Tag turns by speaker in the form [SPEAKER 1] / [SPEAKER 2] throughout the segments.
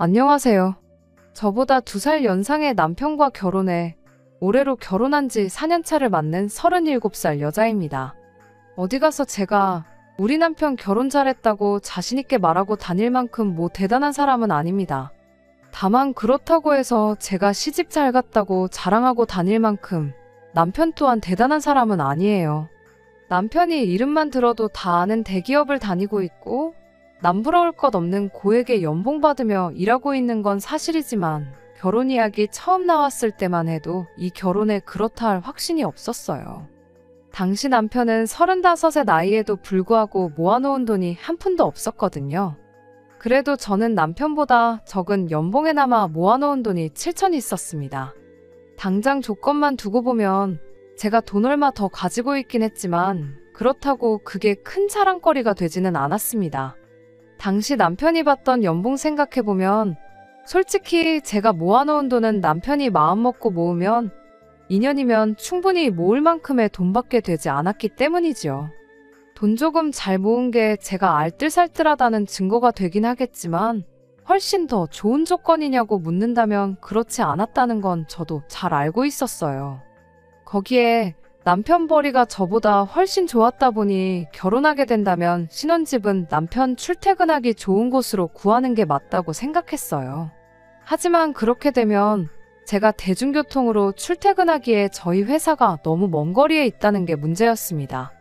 [SPEAKER 1] 안녕하세요. 저보다 2살 연상의 남편과 결혼해 올해로 결혼한 지 4년차를 맞는 37살 여자입니다. 어디 가서 제가 우리 남편 결혼 잘했다고 자신있게 말하고 다닐 만큼 뭐 대단한 사람은 아닙니다. 다만 그렇다고 해서 제가 시집 잘 갔다고 자랑하고 다닐 만큼 남편 또한 대단한 사람은 아니에요. 남편이 이름만 들어도 다 아는 대기업을 다니고 있고 남부러울 것 없는 고액의 연봉 받으며 일하고 있는 건 사실이지만 결혼 이야기 처음 나왔을 때만 해도 이 결혼에 그렇다 할 확신이 없었어요. 당시 남편은 35의 나이에도 불구하고 모아놓은 돈이 한 푼도 없었거든요. 그래도 저는 남편보다 적은 연봉에나마 모아놓은 돈이 7천 있었습니다. 당장 조건만 두고 보면 제가 돈 얼마 더 가지고 있긴 했지만 그렇다고 그게 큰 자랑거리가 되지는 않았습니다. 당시 남편이 받던 연봉 생각해보면 솔직히 제가 모아놓은 돈은 남편이 마음먹고 모으면 2년이면 충분히 모을 만큼의 돈밖에 되지 않았기 때문이지요. 돈 조금 잘 모은 게 제가 알뜰살뜰하다는 증거가 되긴 하겠지만 훨씬 더 좋은 조건이냐고 묻는다면 그렇지 않았다는 건 저도 잘 알고 있었어요. 거기에 남편 벌이가 저보다 훨씬 좋았다 보니 결혼하게 된다면 신혼집은 남편 출퇴근하기 좋은 곳으로 구하는 게 맞다고 생각했어요. 하지만 그렇게 되면 제가 대중교통으로 출퇴근하기에 저희 회사가 너무 먼 거리에 있다는 게 문제였습니다.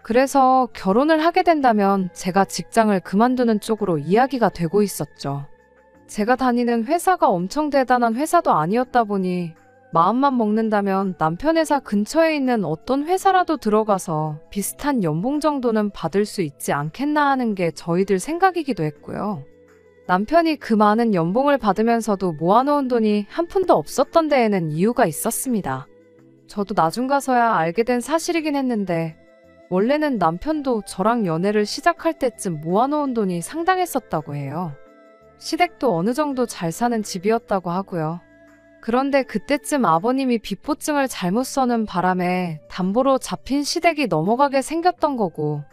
[SPEAKER 1] 그래서 결혼을 하게 된다면 제가 직장을 그만두는 쪽으로 이야기가 되고 있었죠. 제가 다니는 회사가 엄청 대단한 회사도 아니었다 보니 마음만 먹는다면 남편 회사 근처에 있는 어떤 회사라도 들어가서 비슷한 연봉 정도는 받을 수 있지 않겠나 하는 게 저희들 생각이기도 했고요. 남편이 그 많은 연봉을 받으면서도 모아놓은 돈이 한 푼도 없었던 데에는 이유가 있었습니다. 저도 나중 가서야 알게 된 사실이긴 했는데 원래는 남편도 저랑 연애를 시작할 때쯤 모아놓은 돈이 상당했었다고 해요. 시댁도 어느 정도 잘 사는 집이었다고 하고요. 그런데 그때쯤 아버님이 빚보증을 잘못 써는 바람에 담보로 잡힌 시댁이 넘어가게 생겼던 거고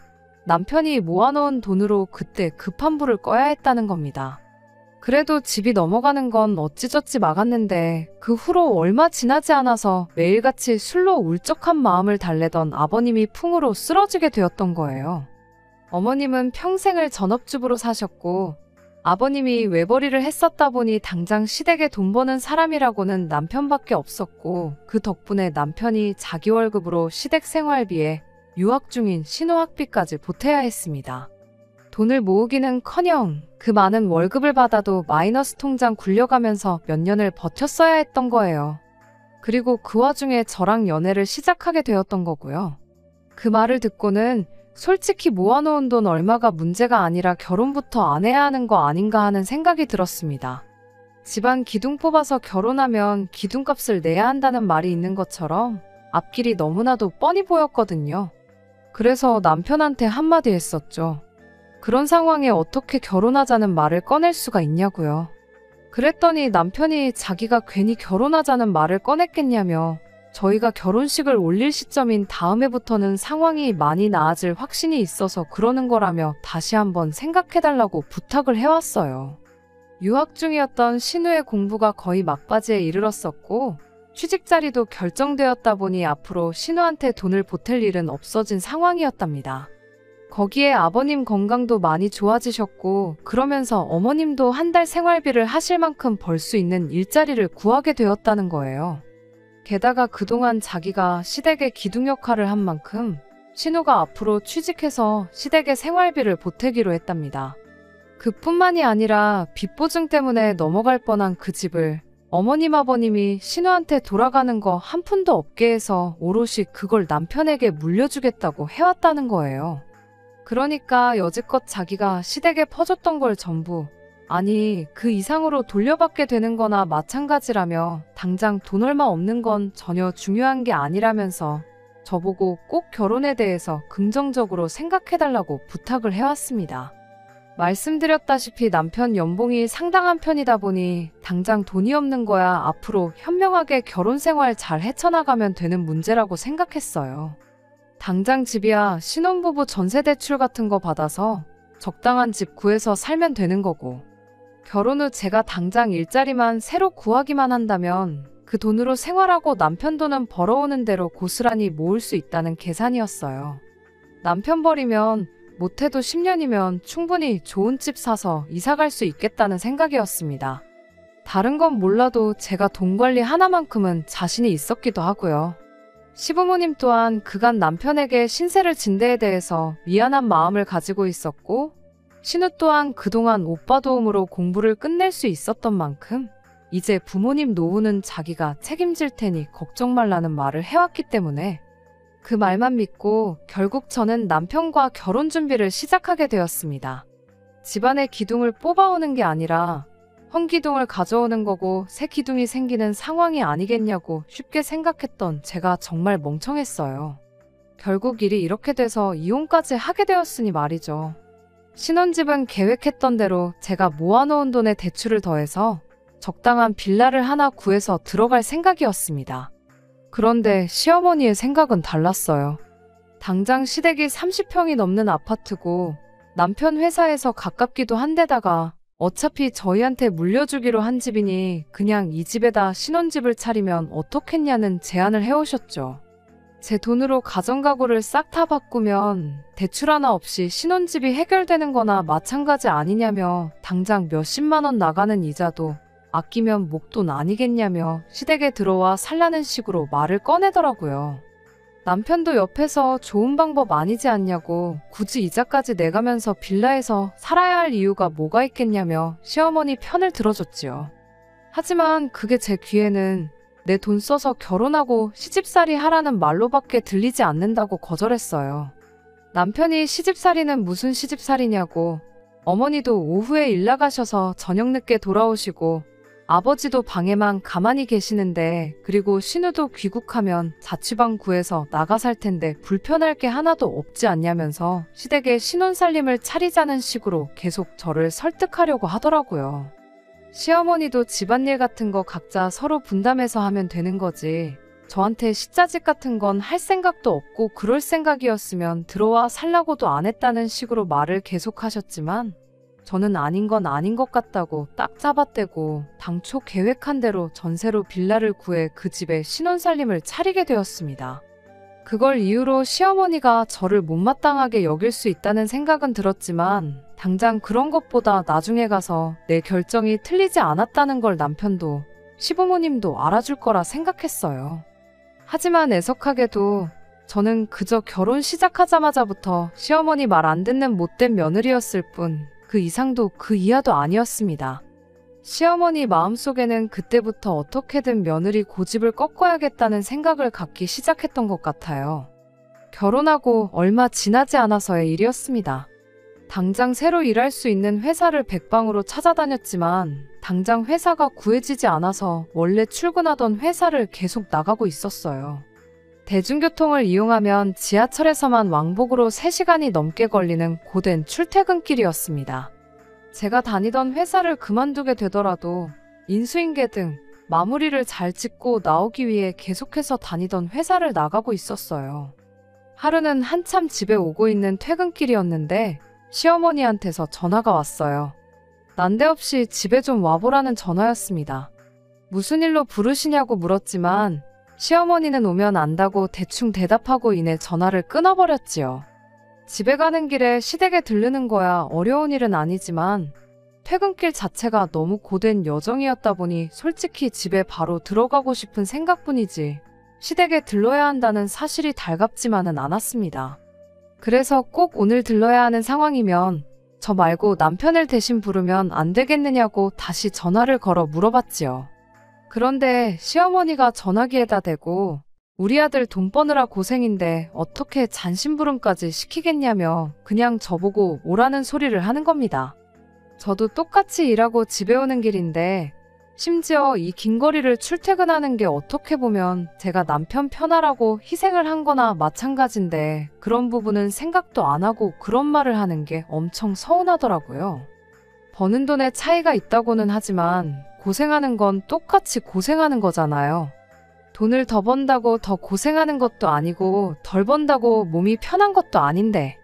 [SPEAKER 1] 남편이 모아놓은 돈으로 그때 급한 불을 꺼야 했다는 겁니다. 그래도 집이 넘어가는 건 어찌저찌 막았는데 그 후로 얼마 지나지 않아서 매일같이 술로 울적한 마음을 달래던 아버님이 풍으로 쓰러지게 되었던 거예요. 어머님은 평생을 전업주부로 사셨고 아버님이 외벌이를 했었다 보니 당장 시댁에 돈 버는 사람이라고는 남편밖에 없었고 그 덕분에 남편이 자기 월급으로 시댁 생활비에 유학 중인 신혼학비까지 보태야 했습니다. 돈을 모으기는커녕 그 많은 월급을 받아도 마이너스 통장 굴려가면서 몇 년을 버텼어야 했던 거예요. 그리고 그 와중에 저랑 연애를 시작하게 되었던 거고요. 그 말을 듣고는 솔직히 모아놓은 돈 얼마가 문제가 아니라 결혼부터 안 해야 하는 거 아닌가 하는 생각이 들었습니다. 집안 기둥 뽑아서 결혼하면 기둥값을 내야 한다는 말이 있는 것처럼 앞길이 너무나도 뻔히 보였거든요. 그래서 남편한테 한마디 했었죠. 그런 상황에 어떻게 결혼하자는 말을 꺼낼 수가 있냐고요. 그랬더니 남편이 자기가 괜히 결혼하자는 말을 꺼냈겠냐며 저희가 결혼식을 올릴 시점인 다음 해부터는 상황이 많이 나아질 확신이 있어서 그러는 거라며 다시 한번 생각해달라고 부탁을 해왔어요. 유학 중이었던 신우의 공부가 거의 막바지에 이르렀었고 취직 자리도 결정되었다 보니 앞으로 신우한테 돈을 보탤 일은 없어진 상황이었답니다. 거기에 아버님 건강도 많이 좋아지셨고 그러면서 어머님도 한 달 생활비를 하실 만큼 벌 수 있는 일자리를 구하게 되었다는 거예요. 게다가 그동안 자기가 시댁의 기둥 역할을 한 만큼 신우가 앞으로 취직해서 시댁의 생활비를 보태기로 했답니다. 그뿐만이 아니라 빚보증 때문에 넘어갈 뻔한 그 집을 어머님 아버님이 신우한테 돌아가는 거 한 푼도 없게 해서 오롯이 그걸 남편에게 물려주겠다고 해왔다는 거예요. 그러니까 여지껏 자기가 시댁에 퍼줬던 걸 전부 아니 그 이상으로 돌려받게 되는 거나 마찬가지라며 당장 돈 얼마 없는 건 전혀 중요한 게 아니라면서 저보고 꼭 결혼에 대해서 긍정적으로 생각해달라고 부탁을 해왔습니다. 말씀드렸다시피 남편 연봉이 상당한 편이다 보니 당장 돈이 없는 거야 앞으로 현명하게 결혼 생활 잘 헤쳐나가면 되는 문제라고 생각했어요. 당장 집이야 신혼부부 전세대출 같은 거 받아서 적당한 집 구해서 살면 되는 거고 결혼 후 제가 당장 일자리만 새로 구하기만 한다면 그 돈으로 생활하고 남편 돈은 벌어오는 대로 고스란히 모을 수 있다는 계산이었어요. 남편 버리면 못해도 10년이면 충분히 좋은 집 사서 이사 갈 수 있겠다는 생각이었습니다. 다른 건 몰라도 제가 돈 관리 하나만큼은 자신이 있었기도 하고요. 시부모님 또한 그간 남편에게 신세를 진 데에 대해서 미안한 마음을 가지고 있었고, 신우 또한 그동안 오빠 도움으로 공부를 끝낼 수 있었던 만큼 이제 부모님 노후는 자기가 책임질 테니 걱정 말라는 말을 해왔기 때문에 그 말만 믿고 결국 저는 남편과 결혼 준비를 시작하게 되었습니다. 집안의 기둥을 뽑아오는 게 아니라 헌기둥을 가져오는 거고 새 기둥이 생기는 상황이 아니겠냐고 쉽게 생각했던 제가 정말 멍청했어요. 결국 일이 이렇게 돼서 이혼까지 하게 되었으니 말이죠. 신혼집은 계획했던 대로 제가 모아놓은 돈에 대출을 더해서 적당한 빌라를 하나 구해서 들어갈 생각이었습니다. 그런데 시어머니의 생각은 달랐어요. 당장 시댁이 30평이 넘는 아파트고 남편 회사에서 가깝기도 한데다가 어차피 저희한테 물려주기로 한 집이니 그냥 이 집에다 신혼집을 차리면 어떻겠냐는 제안을 해오셨죠. 제 돈으로 가정가구를 싹 다 바꾸면 대출 하나 없이 신혼집이 해결되는 거나 마찬가지 아니냐며 당장 몇십만 원 나가는 이자도 아끼면 목돈 아니겠냐며 시댁에 들어와 살라는 식으로 말을 꺼내더라고요. 남편도 옆에서 좋은 방법 아니지 않냐고 굳이 이자까지 내가면서 빌라에서 살아야 할 이유가 뭐가 있겠냐며 시어머니 편을 들어줬지요. 하지만 그게 제 귀에는 내 돈 써서 결혼하고 시집살이 하라는 말로밖에 들리지 않는다고 거절했어요. 남편이 시집살이는 무슨 시집살이냐고, 어머니도 오후에 일 나가셔서 저녁 늦게 돌아오시고 아버지도 방에만 가만히 계시는데, 그리고 신우도 귀국하면 자취방 구해서 나가 살 텐데 불편할 게 하나도 없지 않냐면서 시댁에 신혼살림을 차리자는 식으로 계속 저를 설득하려고 하더라고요. 시어머니도 집안일 같은 거 각자 서로 분담해서 하면 되는 거지, 저한테 시자집 같은 건 할 생각도 없고 그럴 생각이었으면 들어와 살라고도 안 했다는 식으로 말을 계속하셨지만 저는 아닌 건 아닌 것 같다고 딱 잡아떼고 당초 계획한 대로 전세로 빌라를 구해 그 집에 신혼살림을 차리게 되었습니다. 그걸 이유로 시어머니가 저를 못마땅하게 여길 수 있다는 생각은 들었지만 당장 그런 것보다 나중에 가서 내 결정이 틀리지 않았다는 걸 남편도 시부모님도 알아줄 거라 생각했어요. 하지만 애석하게도 저는 그저 결혼 시작하자마자부터 시어머니 말 안 듣는 못된 며느리였을 뿐 그 이상도 그 이하도 아니었습니다. 시어머니 마음속에는 그때부터 어떻게든 며느리 고집을 꺾어야겠다는 생각을 갖기 시작했던 것 같아요. 결혼하고 얼마 지나지 않아서의 일이었습니다. 당장 새로 일할 수 있는 회사를 백방으로 찾아다녔지만 당장 회사가 구해지지 않아서 원래 출근하던 회사를 계속 나가고 있었어요. 대중교통을 이용하면 지하철에서만 왕복으로 3시간이 넘게 걸리는 고된 출퇴근길이었습니다. 제가 다니던 회사를 그만두게 되더라도 인수인계 등 마무리를 잘 짓고 나오기 위해 계속해서 다니던 회사를 나가고 있었어요. 하루는 한참 집에 오고 있는 퇴근길이었는데 시어머니한테서 전화가 왔어요. 난데없이 집에 좀 와보라는 전화였습니다. 무슨 일로 부르시냐고 물었지만 시어머니는 오면 안다고 대충 대답하고 이내 전화를 끊어버렸지요. 집에 가는 길에 시댁에 들르는 거야 어려운 일은 아니지만 퇴근길 자체가 너무 고된 여정이었다 보니 솔직히 집에 바로 들어가고 싶은 생각뿐이지 시댁에 들러야 한다는 사실이 달갑지만은 않았습니다. 그래서 꼭 오늘 들러야 하는 상황이면 저 말고 남편을 대신 부르면 안 되겠느냐고 다시 전화를 걸어 물어봤지요. 그런데 시어머니가 전화기에다 대고 우리 아들 돈 버느라 고생인데 어떻게 잔심부름까지 시키겠냐며 그냥 저보고 오라는 소리를 하는 겁니다. 저도 똑같이 일하고 집에 오는 길인데 심지어 이 긴 거리를 출퇴근하는 게 어떻게 보면 제가 남편 편하라고 희생을 한 거나 마찬가지인데 그런 부분은 생각도 안 하고 그런 말을 하는 게 엄청 서운하더라고요. 버는 돈에 차이가 있다고는 하지만 고생하는 건 똑같이 고생하는 거잖아요. 돈을 더 번다고 더 고생하는 것도 아니고 덜 번다고 몸이 편한 것도 아닌데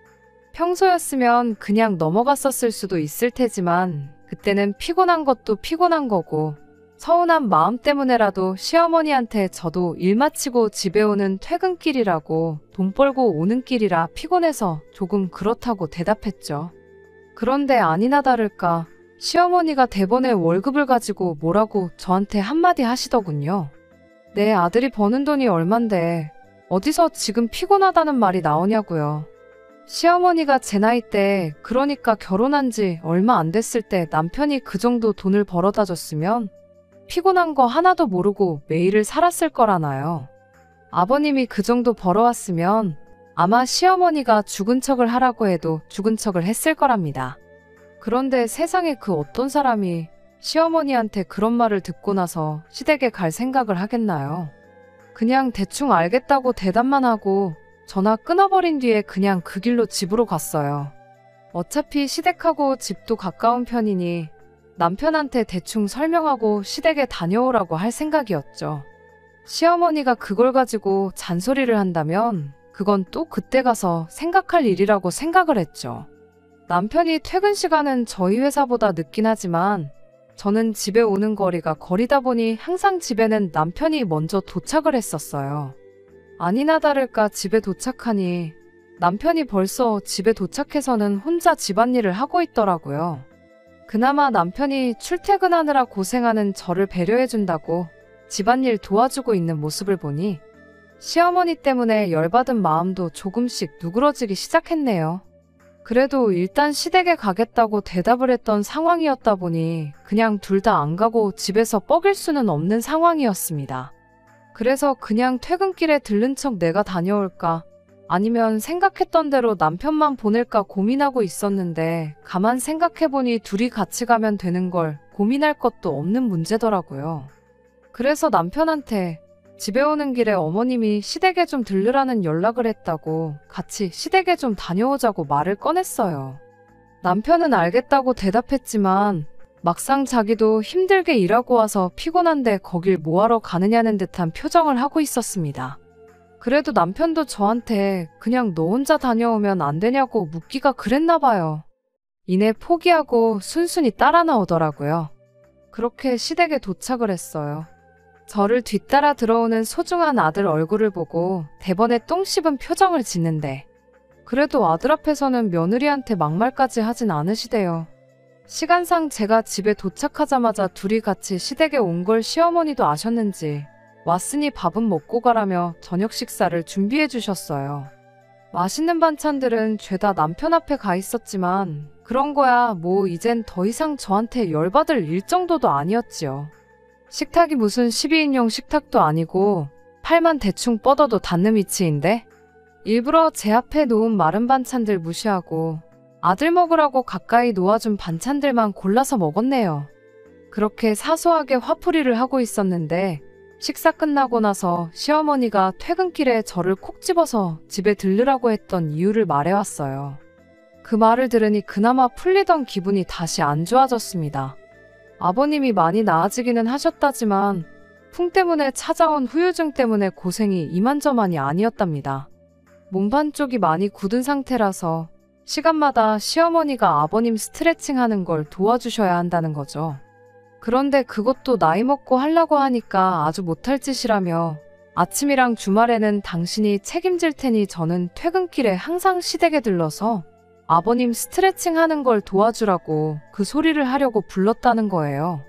[SPEAKER 1] 평소였으면 그냥 넘어갔었을 수도 있을 테지만 그때는 피곤한 것도 피곤한 거고 서운한 마음 때문에라도 시어머니한테 저도 일 마치고 집에 오는 퇴근길이라고 돈 벌고 오는 길이라 피곤해서 조금 그렇다고 대답했죠. 그런데 아니나 다를까 시어머니가 대번에 월급을 가지고 뭐라고 저한테 한마디 하시더군요. 내 아들이 버는 돈이 얼만데 어디서 지금 피곤하다는 말이 나오냐고요. 시어머니가 제 나이 때, 그러니까 결혼한 지 얼마 안 됐을 때 남편이 그 정도 돈을 벌어다 줬으면 피곤한 거 하나도 모르고 매일을 살았을 거라나요. 아버님이 그 정도 벌어왔으면 아마 시어머니가 죽은 척을 하라고 해도 죽은 척을 했을 거랍니다. 그런데 세상에 그 어떤 사람이 시어머니한테 그런 말을 듣고 나서 시댁에 갈 생각을 하겠나요? 그냥 대충 알겠다고 대답만 하고 전화 끊어버린 뒤에 그냥 그 길로 집으로 갔어요. 어차피 시댁하고 집도 가까운 편이니 남편한테 대충 설명하고 시댁에 다녀오라고 할 생각이었죠. 시어머니가 그걸 가지고 잔소리를 한다면 그건 또 그때 가서 생각할 일이라고 생각을 했죠. 남편이 퇴근 시간은 저희 회사보다 늦긴 하지만 저는 집에 오는 거리가 거리다 보니 항상 집에는 남편이 먼저 도착을 했었어요. 아니나 다를까 집에 도착하니 남편이 벌써 집에 도착해서는 혼자 집안일을 하고 있더라고요. 그나마 남편이 출퇴근하느라 고생하는 저를 배려해준다고 집안일 도와주고 있는 모습을 보니 시어머니 때문에 열받은 마음도 조금씩 누그러지기 시작했네요. 그래도 일단 시댁에 가겠다고 대답을 했던 상황이었다 보니 그냥 둘 다 안 가고 집에서 뻐길 수는 없는 상황이었습니다. 그래서 그냥 퇴근길에 들른 척 내가 다녀올까 아니면 생각했던 대로 남편만 보낼까 고민하고 있었는데 가만 생각해보니 둘이 같이 가면 되는 걸 고민할 것도 없는 문제더라고요. 그래서 남편한테 집에 오는 길에 어머님이 시댁에 좀 들르라는 연락을 했다고 같이 시댁에 좀 다녀오자고 말을 꺼냈어요. 남편은 알겠다고 대답했지만 막상 자기도 힘들게 일하고 와서 피곤한데 거길 뭐하러 가느냐는 듯한 표정을 하고 있었습니다. 그래도 남편도 저한테 그냥 너 혼자 다녀오면 안 되냐고 묻기가 그랬나 봐요. 이내 포기하고 순순히 따라 나오더라고요. 그렇게 시댁에 도착을 했어요. 저를 뒤따라 들어오는 소중한 아들 얼굴을 보고 대번에 똥 씹은 표정을 짓는데 그래도 아들 앞에서는 며느리한테 막말까지 하진 않으시대요. 시간상 제가 집에 도착하자마자 둘이 같이 시댁에 온 걸 시어머니도 아셨는지 왔으니 밥은 먹고 가라며 저녁 식사를 준비해 주셨어요. 맛있는 반찬들은 죄다 남편 앞에 가 있었지만 그런 거야 뭐 이젠 더 이상 저한테 열받을 일 정도도 아니었지요. 식탁이 무슨 12인용 식탁도 아니고 팔만 대충 뻗어도 닿는 위치인데 일부러 제 앞에 놓은 마른 반찬들 무시하고 아들 먹으라고 가까이 놓아준 반찬들만 골라서 먹었네요. 그렇게 사소하게 화풀이를 하고 있었는데 식사 끝나고 나서 시어머니가 퇴근길에 저를 콕 집어서 집에 들르라고 했던 이유를 말해왔어요. 그 말을 들으니 그나마 풀리던 기분이 다시 안 좋아졌습니다. 아버님이 많이 나아지기는 하셨다지만 풍 때문에 찾아온 후유증 때문에 고생이 이만저만이 아니었답니다. 몸 반쪽이 많이 굳은 상태라서 시간마다 시어머니가 아버님 스트레칭 하는 걸 도와주셔야 한다는 거죠. 그런데 그것도 나이 먹고 하려고 하니까 아주 못할 짓이라며 아침이랑 주말에는 당신이 책임질 테니 저는 퇴근길에 항상 시댁에 들러서 아버님 스트레칭 하는 걸 도와주라고 그 소리를 하려고 불렀다는 거예요.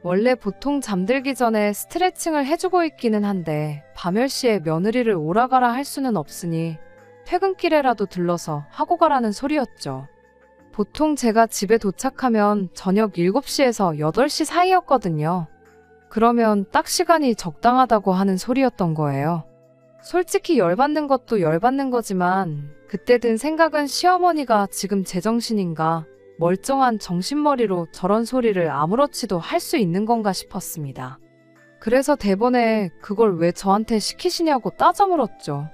[SPEAKER 1] 원래 보통 잠들기 전에 스트레칭을 해주고 있기는 한데 밤10시에 며느리를 오라가라 할 수는 없으니 퇴근길에라도 들러서 하고 가라는 소리였죠. 보통 제가 집에 도착하면 저녁 7시에서 8시 사이였거든요. 그러면 딱 시간이 적당하다고 하는 소리였던 거예요. 솔직히 열받는 것도 열받는 거지만 그때 든 생각은 시어머니가 지금 제정신인가 멀쩡한 정신머리로 저런 소리를 아무렇지도 할 수 있는 건가 싶었습니다. 그래서 대번에 그걸 왜 저한테 시키시냐고 따져 물었죠.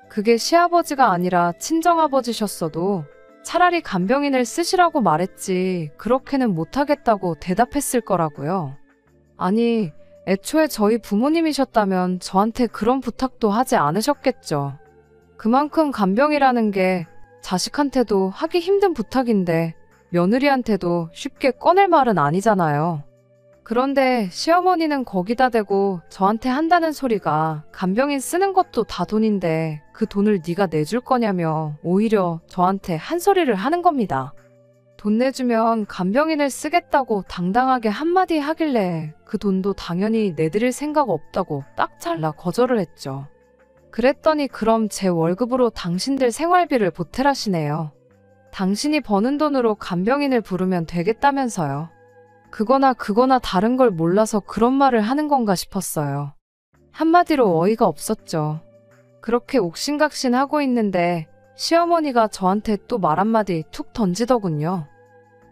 [SPEAKER 1] 그게 시아버지가 아니라 친정아버지셨어도 차라리 간병인을 쓰시라고 말했지 그렇게는 못하겠다고 대답했을 거라고요. 아니, 애초에 저희 부모님이셨다면 저한테 그런 부탁도 하지 않으셨겠죠. 그만큼 간병이라는 게 자식한테도 하기 힘든 부탁인데 며느리한테도 쉽게 꺼낼 말은 아니잖아요. 그런데 시어머니는 거기다 대고 저한테 한다는 소리가 간병인 쓰는 것도 다 돈인데 그 돈을 네가 내줄 거냐며 오히려 저한테 한 소리를 하는 겁니다. 돈 내주면 간병인을 쓰겠다고 당당하게 한마디 하길래 그 돈도 당연히 내드릴 생각 없다고 딱 잘라 거절을 했죠. 그랬더니 그럼 제 월급으로 당신들 생활비를 보태라시네요. 당신이 버는 돈으로 간병인을 부르면 되겠다면서요. 그거나 다른 걸 몰라서 그런 말을 하는 건가 싶었어요. 한마디로 어이가 없었죠. 그렇게 옥신각신하고 있는데 시어머니가 저한테 또 말 한마디 툭 던지더군요.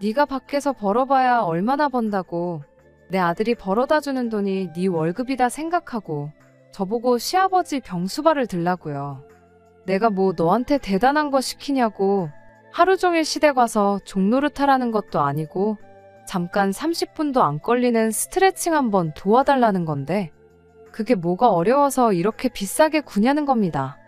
[SPEAKER 1] 네가 밖에서 벌어봐야 얼마나 번다고. 내 아들이 벌어다 주는 돈이 네 월급이다 생각하고 저보고 시아버지 병수발을 들라고요. 내가 뭐 너한테 대단한 거 시키냐고. 하루 종일 시댁 와서 종노릇하라는 것도 아니고 잠깐 30분도 안 걸리는 스트레칭 한번 도와달라는 건데 그게 뭐가 어려워서 이렇게 비싸게 구냐는 겁니다.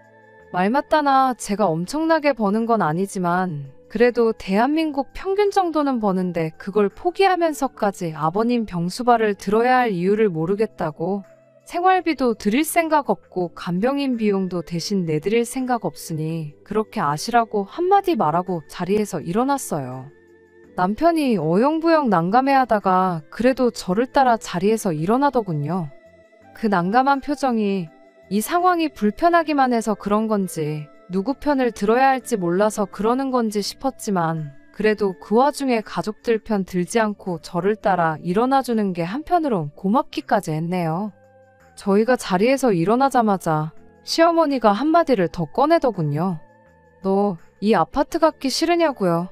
[SPEAKER 1] 말 맞다나 제가 엄청나게 버는 건 아니지만 그래도 대한민국 평균 정도는 버는데 그걸 포기하면서까지 아버님 병수발을 들어야 할 이유를 모르겠다고 생활비도 드릴 생각 없고 간병인 비용도 대신 내드릴 생각 없으니 그렇게 아시라고 한마디 말하고 자리에서 일어났어요. 남편이 어영부영 난감해하다가 그래도 저를 따라 자리에서 일어나더군요. 그 난감한 표정이 이 상황이 불편하기만 해서 그런 건지 누구 편을 들어야 할지 몰라서 그러는 건지 싶었지만 그래도 그 와중에 가족들 편 들지 않고 저를 따라 일어나주는 게 한편으론 고맙기까지 했네요. 저희가 자리에서 일어나자마자 시어머니가 한마디를 더 꺼내더군요. 너 이 아파트 갖기 싫으냐고요?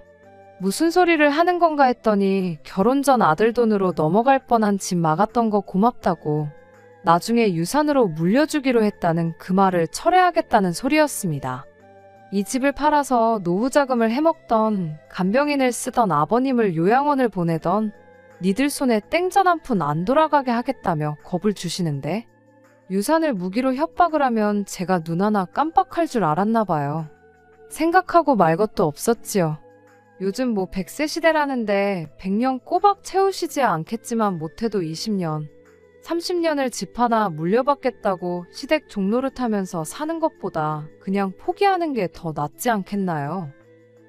[SPEAKER 1] 무슨 소리를 하는 건가 했더니 결혼 전 아들 돈으로 넘어갈 뻔한 집 막았던 거 고맙다고 나중에 유산으로 물려주기로 했다는 그 말을 철회하겠다는 소리였습니다. 이 집을 팔아서 노후 자금을 해먹던 간병인을 쓰던 아버님을 요양원을 보내던 니들 손에 땡전 한 푼 안 돌아가게 하겠다며 겁을 주시는데 유산을 무기로 협박을 하면 제가 눈 하나 깜빡할 줄 알았나 봐요. 생각하고 말 것도 없었지요. 요즘 뭐 100세 시대라는데 100년 꼬박 채우시지 않겠지만 못해도 20년, 30년을 집 하나 물려받겠다고 시댁 종노릇하면서 사는 것보다 그냥 포기하는 게 더 낫지 않겠나요?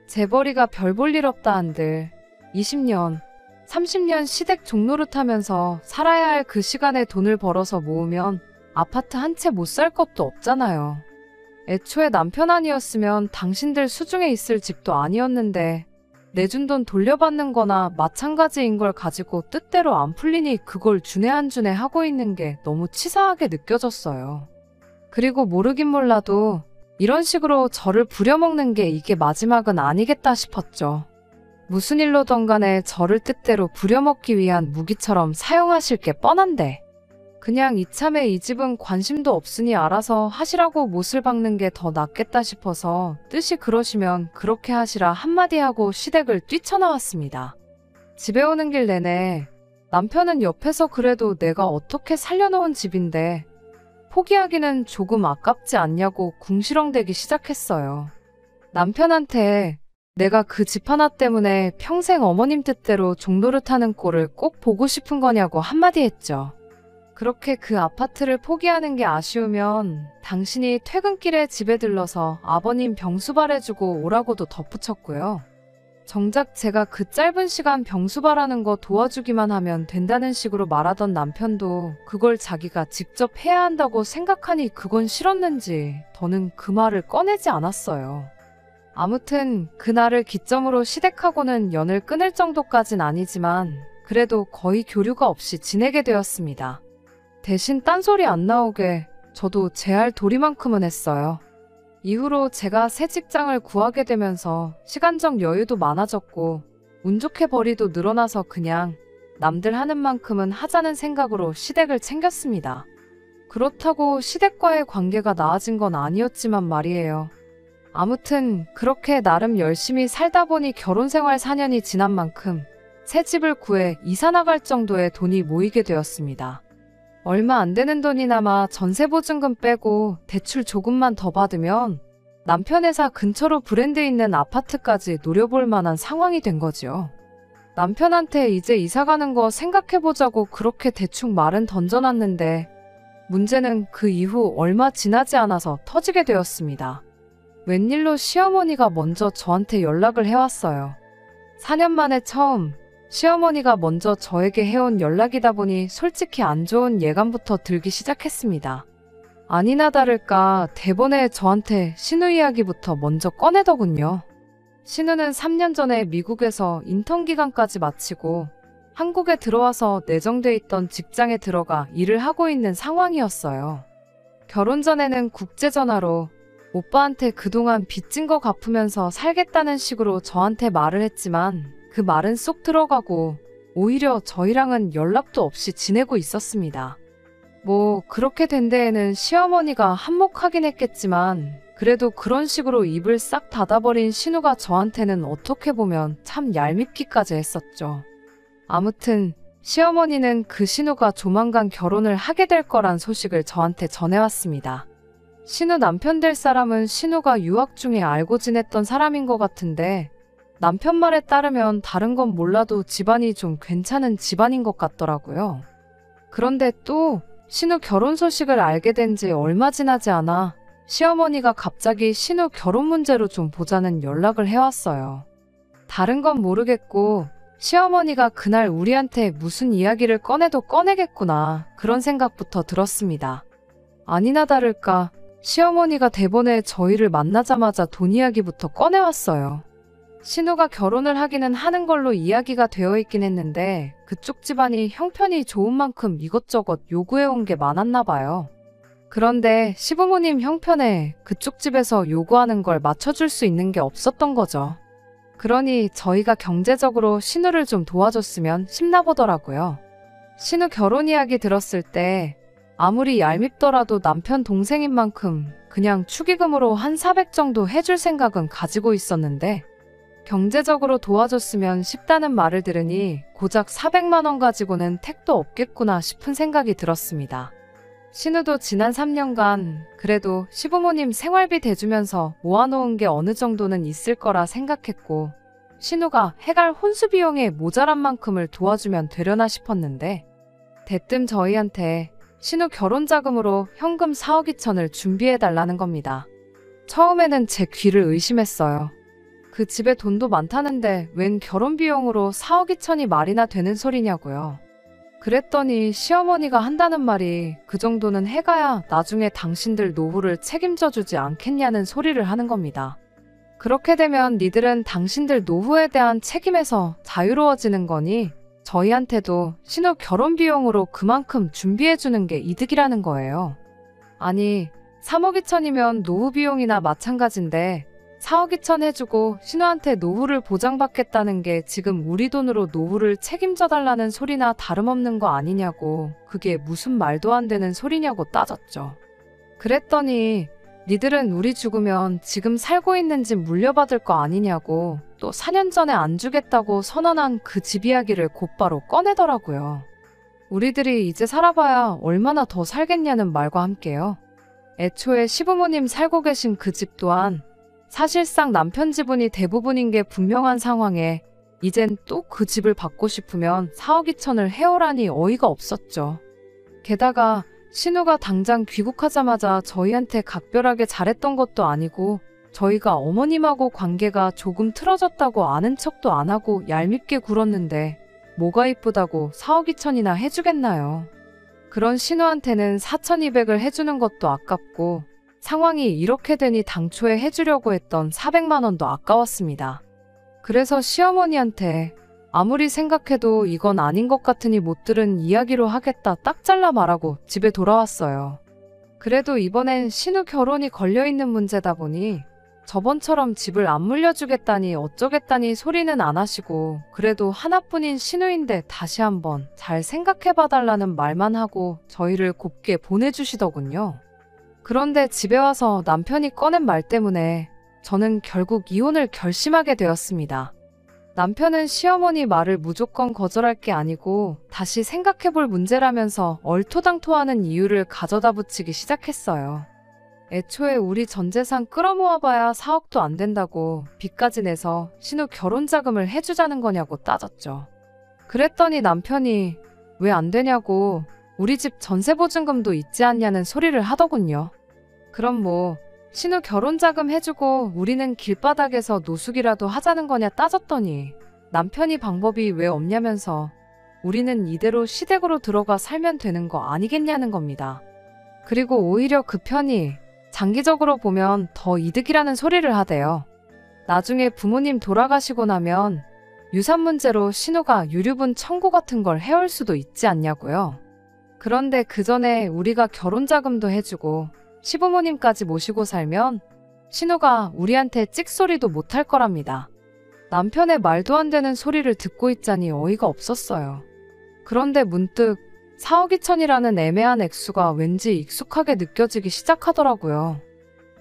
[SPEAKER 1] 재벌이가 별 볼 일 없다 한들 20년, 30년 시댁 종노릇하면서 살아야 할 그 시간에 돈을 벌어서 모으면 아파트 한 채 못 살 것도 없잖아요. 애초에 남편 아니었으면 당신들 수중에 있을 집도 아니었는데 내준 돈 돌려받는 거나 마찬가지인 걸 가지고 뜻대로 안 풀리니 그걸 주네 안 주네 하고 있는 게 너무 치사하게 느껴졌어요. 그리고 모르긴 몰라도 이런 식으로 저를 부려먹는 게 이게 마지막은 아니겠다 싶었죠. 무슨 일로든 간에 저를 뜻대로 부려먹기 위한 무기처럼 사용하실 게 뻔한데 그냥 이참에 이 집은 관심도 없으니 알아서 하시라고 못을 박는 게 더 낫겠다 싶어서 뜻이 그러시면 그렇게 하시라 한마디 하고 시댁을 뛰쳐나왔습니다. 집에 오는 길 내내 남편은 옆에서 그래도 내가 어떻게 살려놓은 집인데 포기하기는 조금 아깝지 않냐고 궁시렁대기 시작했어요. 남편한테 내가 그 집 하나 때문에 평생 어머님 뜻대로 종노릇하는 꼴을 꼭 보고 싶은 거냐고 한마디 했죠. 그렇게 그 아파트를 포기하는 게 아쉬우면 당신이 퇴근길에 집에 들러서 아버님 병수발해주고 오라고도 덧붙였고요. 정작 제가 그 짧은 시간 병수발하는 거 도와주기만 하면 된다는 식으로 말하던 남편도 그걸 자기가 직접 해야 한다고 생각하니 그건 싫었는지 더는 그 말을 꺼내지 않았어요. 아무튼 그날을 기점으로 시댁하고는 연을 끊을 정도까진 아니지만 그래도 거의 교류가 없이 지내게 되었습니다. 대신 딴소리 안 나오게 저도 제 할 도리만큼은 했어요. 이후로 제가 새 직장을 구하게 되면서 시간적 여유도 많아졌고 운 좋게 벌이도 늘어나서 그냥 남들 하는 만큼은 하자는 생각으로 시댁을 챙겼습니다. 그렇다고 시댁과의 관계가 나아진 건 아니었지만 말이에요. 아무튼 그렇게 나름 열심히 살다 보니 결혼생활 4년이 지난 만큼 새 집을 구해 이사 나갈 정도의 돈이 모이게 되었습니다. 얼마 안 되는 돈이나마 전세보증금 빼고 대출 조금만 더 받으면 남편 회사 근처로 브랜드 있는 아파트까지 노려볼 만한 상황이 된 거지요. 남편한테 이제 이사 가는 거 생각해보자고 그렇게 대충 말은 던져놨는데 문제는 그 이후 얼마 지나지 않아서 터지게 되었습니다. 웬일로 시어머니가 먼저 저한테 연락을 해왔어요. 4년 만에 처음 시어머니가 먼저 저에게 해온 연락이다 보니 솔직히 안 좋은 예감부터 들기 시작했습니다. 아니나 다를까 대본에 저한테 신우 이야기부터 먼저 꺼내더군요. 신우는 3년 전에 미국에서 인턴 기간까지 마치고 한국에 들어와서 내정돼 있던 직장에 들어가 일을 하고 있는 상황이었어요. 결혼 전에는 국제전화로 오빠한테 그동안 빚진 거 갚으면서 살겠다는 식으로 저한테 말을 했지만 그 말은 쏙 들어가고 오히려 저희랑은 연락도 없이 지내고 있었습니다. 뭐 그렇게 된 데에는 시어머니가 한몫하긴 했겠지만 그래도 그런 식으로 입을 싹 닫아버린 신우가 저한테는 어떻게 보면 참 얄밉기까지 했었죠. 아무튼 시어머니는 그 신우가 조만간 결혼을 하게 될 거란 소식을 저한테 전해왔습니다. 신우 남편 될 사람은 신우가 유학 중에 알고 지냈던 사람인 것 같은데 남편 말에 따르면 다른 건 몰라도 집안이 좀 괜찮은 집안인 것 같더라고요. 그런데 또 신우 결혼 소식을 알게 된 지 얼마 지나지 않아 시어머니가 갑자기 신우 결혼 문제로 좀 보자는 연락을 해왔어요. 다른 건 모르겠고 시어머니가 그날 우리한테 무슨 이야기를 꺼내도 꺼내겠구나 그런 생각부터 들었습니다. 아니나 다를까 시어머니가 대본에 저희를 만나자마자 돈 이야기부터 꺼내왔어요. 신우가 결혼을 하기는 하는 걸로 이야기가 되어 있긴 했는데 그쪽 집안이 형편이 좋은 만큼 이것저것 요구해온 게 많았나 봐요. 그런데 시부모님 형편에 그쪽 집에서 요구하는 걸 맞춰줄 수 있는 게 없었던 거죠. 그러니 저희가 경제적으로 신우를 좀 도와줬으면 싶나 보더라고요. 신우 결혼 이야기 들었을 때 아무리 얄밉더라도 남편 동생인 만큼 그냥 축의금으로 한 400 정도 해줄 생각은 가지고 있었는데 경제적으로 도와줬으면 싶다는 말을 들으니 고작 400만 원 가지고는 택도 없겠구나 싶은 생각이 들었습니다. 신우도 지난 3년간 그래도 시부모님 생활비 대주면서 모아놓은 게 어느 정도는 있을 거라 생각했고 신우가 해갈 혼수 비용에 모자란 만큼을 도와주면 되려나 싶었는데 대뜸 저희한테 신우 결혼 자금으로 현금 4억 2천을 준비해달라는 겁니다. 처음에는 제 귀를 의심했어요. 그 집에 돈도 많다는데 웬 결혼 비용으로 4억 2천이 말이나 되는 소리냐고요. 그랬더니 시어머니가 한다는 말이 그 정도는 해가야 나중에 당신들 노후를 책임져 주지 않겠냐는 소리를 하는 겁니다. 그렇게 되면 니들은 당신들 노후에 대한 책임에서 자유로워지는 거니 저희한테도 신우 결혼 비용으로 그만큼 준비해주는 게 이득이라는 거예요. 아니 3억 2천이면 노후 비용이나 마찬가지인데 4억 2천 해주고 신우한테 노후를 보장받겠다는 게 지금 우리 돈으로 노후를 책임져 달라는 소리나 다름없는 거 아니냐고 그게 무슨 말도 안 되는 소리냐고 따졌죠. 그랬더니 니들은 우리 죽으면 지금 살고 있는 집 물려받을 거 아니냐고 또 4년 전에 안 주겠다고 선언한 그 집 이야기를 곧바로 꺼내더라고요. 우리들이 이제 살아봐야 얼마나 더 살겠냐는 말과 함께요. 애초에 시부모님 살고 계신 그 집 또한 사실상 남편 지분이 대부분인 게 분명한 상황에 이젠 또 그 집을 받고 싶으면 4억 2천을 해오라니 어이가 없었죠. 게다가 신우가 당장 귀국하자마자 저희한테 각별하게 잘했던 것도 아니고 저희가 어머님하고 관계가 조금 틀어졌다고 아는 척도 안 하고 얄밉게 굴었는데 뭐가 이쁘다고 4억 2천이나 해주겠나요. 그런 신우한테는 4,200을 해주는 것도 아깝고 상황이 이렇게 되니 당초에 해주려고 했던 400만 원도 아까웠습니다. 그래서 시어머니한테 아무리 생각해도 이건 아닌 것 같으니 못 들은 이야기로 하겠다 딱 잘라 말하고 집에 돌아왔어요. 그래도 이번엔 신우 결혼이 걸려있는 문제다 보니 저번처럼 집을 안 물려주겠다니 어쩌겠다니 소리는 안 하시고 그래도 하나뿐인 신우인데 다시 한번 잘 생각해봐달라는 말만 하고 저희를 곱게 보내주시더군요. 그런데 집에 와서 남편이 꺼낸 말 때문에 저는 결국 이혼을 결심하게 되었습니다. 남편은 시어머니 말을 무조건 거절할 게 아니고 다시 생각해볼 문제라면서 얼토당토하는 이유를 가져다 붙이기 시작했어요. 애초에 우리 전 재산 끌어모아봐야 4억도 안 된다고 빚까지 내서 신우 결혼 자금을 해주자는 거냐고 따졌죠. 그랬더니 남편이 왜 안 되냐고 우리 집 전세 보증금도 있지 않냐는 소리를 하더군요. 그럼 뭐 신우 결혼 자금 해주고 우리는 길바닥에서 노숙이라도 하자는 거냐 따졌더니 남편이 방법이 왜 없냐면서 우리는 이대로 시댁으로 들어가 살면 되는 거 아니겠냐는 겁니다. 그리고 오히려 그 편이 장기적으로 보면 더 이득이라는 소리를 하대요. 나중에 부모님 돌아가시고 나면 유산 문제로 신우가 유류분 청구 같은 걸 해올 수도 있지 않냐고요. 그런데 그 전에 우리가 결혼 자금도 해주고 시부모님까지 모시고 살면 신우가 우리한테 찍소리도 못할 거랍니다. 남편의 말도 안 되는 소리를 듣고 있자니 어이가 없었어요. 그런데 문득 4억 2천이라는 애매한 액수가 왠지 익숙하게 느껴지기 시작하더라고요.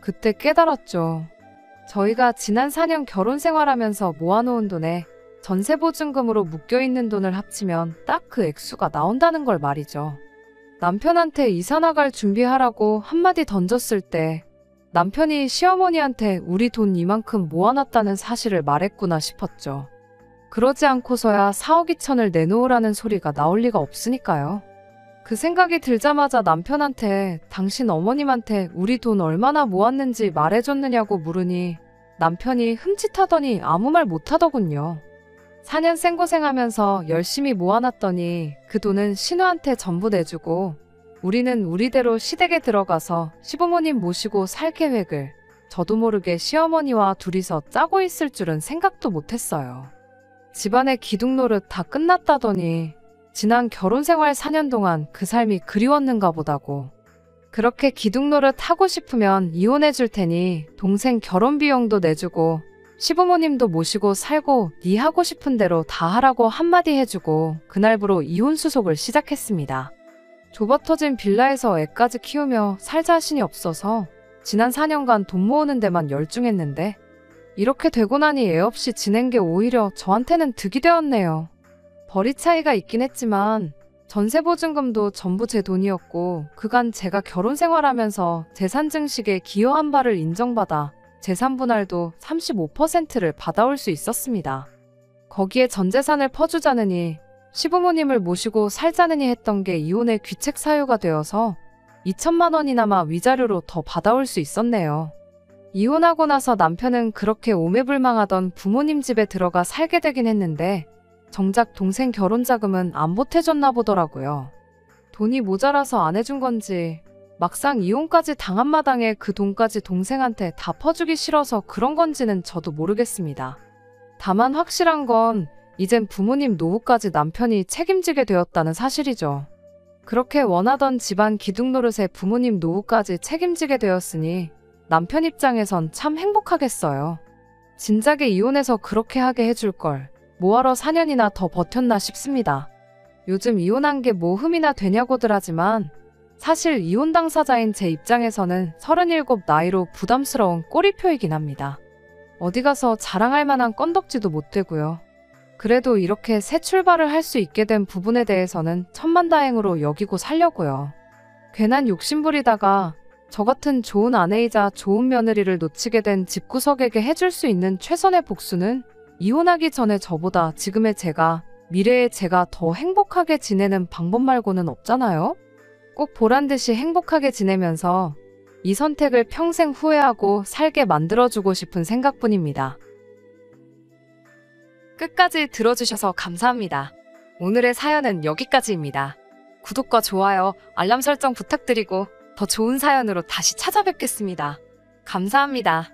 [SPEAKER 1] 그때 깨달았죠. 저희가 지난 4년 결혼 생활하면서 모아놓은 돈에 전세보증금으로 묶여있는 돈을 합치면 딱 그 액수가 나온다는 걸 말이죠. 남편한테 이사 나갈 준비하라고 한마디 던졌을 때 남편이 시어머니한테 우리 돈 이만큼 모아놨다는 사실을 말했구나 싶었죠. 그러지 않고서야 4억 2천을 내놓으라는 소리가 나올 리가 없으니까요. 그 생각이 들자마자 남편한테 당신 어머님한테 우리 돈 얼마나 모았는지 말해줬느냐고 물으니 남편이 흠칫하더니 아무 말 못하더군요. 4년 생고생하면서 열심히 모아놨더니 그 돈은 신우한테 전부 내주고 우리는 우리대로 시댁에 들어가서 시부모님 모시고 살 계획을 저도 모르게 시어머니와 둘이서 짜고 있을 줄은 생각도 못했어요. 집안의 기둥 노릇 다 끝났다더니 지난 결혼 생활 4년 동안 그 삶이 그리웠는가 보다고. 그렇게 기둥 노릇 하고 싶으면 이혼해 줄 테니 동생 결혼 비용도 내주고 시부모님도 모시고 살고 네 하고 싶은 대로 다 하라고 한마디 해주고 그날부로 이혼 수속을 시작했습니다. 좁아터진 빌라에서 애까지 키우며 살 자신이 없어서 지난 4년간 돈 모으는 데만 열중했는데 이렇게 되고 나니 애 없이 지낸 게 오히려 저한테는 득이 되었네요. 벌이 차이가 있긴 했지만 전세보증금도 전부 제 돈이었고 그간 제가 결혼 생활하면서 재산 증식에 기여한 바를 인정받아 재산 분할도 35%를 받아올 수 있었습니다. 거기에 전 재산을 퍼주자느니 시부모님을 모시고 살자느니 했던 게 이혼의 귀책 사유가 되어서 2천만 원이나마 위자료로 더 받아올 수 있었네요. 이혼하고 나서 남편은 그렇게 오매불망하던 부모님 집에 들어가 살게 되긴 했는데 정작 동생 결혼 자금은 안 보태줬나 보더라고요. 돈이 모자라서 안 해준 건지 막상 이혼까지 당한 마당에 그 돈까지 동생한테 다 퍼주기 싫어서 그런 건지는 저도 모르겠습니다. 다만 확실한 건 이젠 부모님 노후까지 남편이 책임지게 되었다는 사실이죠. 그렇게 원하던 집안 기둥 노릇에 부모님 노후까지 책임지게 되었으니 남편 입장에선 참 행복하겠어요. 진작에 이혼해서 그렇게 하게 해줄 걸 뭐하러 4년이나 더 버텼나 싶습니다. 요즘 이혼한 게 뭐 흠이나 되냐고들 하지만 사실 이혼 당사자인 제 입장에서는 37 나이로 부담스러운 꼬리표이긴 합니다. 어디 가서 자랑할 만한 건덕지도 못 되고요. 그래도 이렇게 새 출발을 할 수 있게 된 부분에 대해서는 천만다행으로 여기고 살려고요. 괜한 욕심부리다가 저 같은 좋은 아내이자 좋은 며느리를 놓치게 된 집구석에게 해줄 수 있는 최선의 복수는 이혼하기 전에 저보다 지금의 제가, 미래의 제가 더 행복하게 지내는 방법 말고는 없잖아요? 꼭 보란듯이 행복하게 지내면서 이 선택을 평생 후회하고 살게 만들어주고 싶은 생각뿐입니다. 끝까지 들어주셔서 감사합니다. 오늘의 사연은 여기까지입니다. 구독과 좋아요, 알람 설정 부탁드리고 더 좋은 사연으로 다시 찾아뵙겠습니다. 감사합니다.